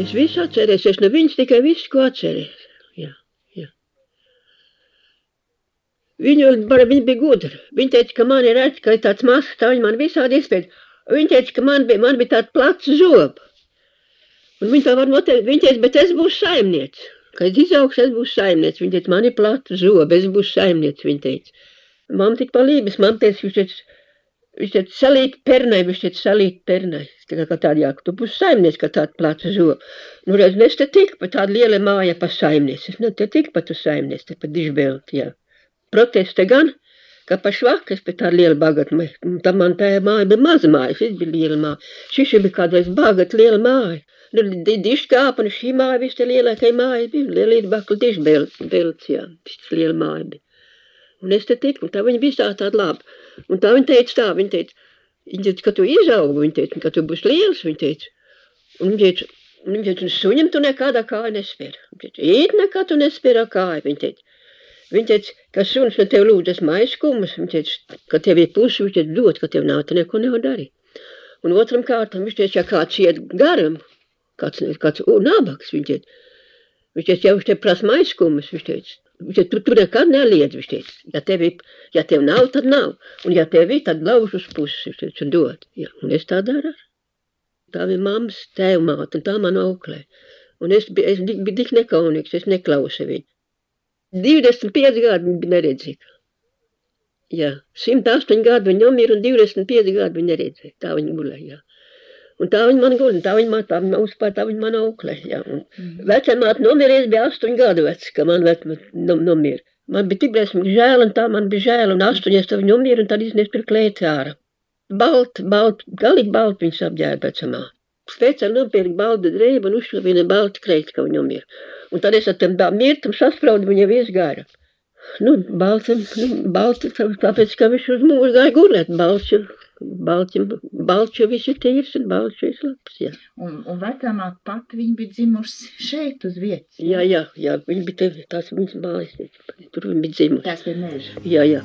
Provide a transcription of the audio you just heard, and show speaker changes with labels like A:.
A: Es visu atcerēs, es no viņas tikai visu, ko atcerēs. Jā, jā. Viņa bija gudra. Viņa teica, ka man ir redz, ka ir tāds mazs, tā viņa man visādi izpēd. Viņa teica, ka man bija tāda placa zoba. Un viņa tā var noteikt, viņa teica, bet es būšu saimniec. Kad es izaugšu, es būšu saimniec. Viņa teica, man ir plata zoba, es būšu saimniec, viņa teica. Mamma tik palības, mamma teica, viņš teica, salīt pernai, viņš teica, salīt pernai. Tā kā tāda, jā, tu būsi saimniec, ka tāda plata zoba. Nu, redz, es te tiku pa tāda liela māja pa saimniec. Es ne te tiku pa tu saimniec, te pa dižbelti, jā. Proteste gan, ka pa švakas pie tāda liela bagata. Tā man tā māja bija maza māja, šis bija liela māja. Šis bija kādreiz bagata liela māja. Nu, dižkāpa, un šī māja viss te lielākai māja bija. Liela bakla dižbelts, jā. Šis liela māja bija. Un es te tiku, un tā viņa bija tāda laba. Un tā viņa teica, viņa teica, ka tu izaugu, viņa teica, ka tu būsi liels, viņa teica. Un viņa teica, suņam tu nekādā kāja nespēra. Viņa teica, īt nekā tu nespēra kāja, viņa teica. Viņa teica, ka suns no tev lūdzas maiskumas, viņa teica, ka tev ir pusi, viņa teica, dot, ka tev nav, tu neko nevar darīt. Un otram kārtam, viņš teica, ja kāds iet garam, kāds nabaks, viņa teica, ja viņš tev prasa maiskumas, viņš teica, tu nekad neliedz, viņš teica, ja tev nav, tad nav, un ja tev ir, tad lauž uz pusi, viņš teica, dod. Ja, un es tā daru. Tā bija mammas tēvmāte, un tā man auklē. Un es biju tik nekaunīgs, es neklausu viņu. 25 gadi viņa bija neredzīga. Jā, 108 gadi viņa nomira un 25 gadi viņa neredzīga. Tā viņa gulēja, jā. Un tā viņa man gulēja, tā viņa man auklē, jā. Un vecamāte nomira, es biju 8 gadu vecs, ka man nomira. Man bija tik briesmīgi žēl, un tā man bija žēl, un 8 tā viņa nomira, un tad iznies par klēti ārā. Galīgi balti viņas apģērba vecamāte. Speciāli nopirka baldu drēbu un uzšlavina baltu kreiti, ka viņa nomira. Un tad es ar tiem mirtam saspraudu viņa vies gara. Nu, balti, tāpēc, ka viņš uz mūžu gāja gulēt. Balts jau viss ir tīrs un balts jau ir labs, jā.
B: Un vecāmāk pat viņa bija dzimusi šeit uz vietas?
A: Jā, viņa bija tās viņas mājas, tur viņa bija dzimusi.
B: Tās bija meža?
A: Jā.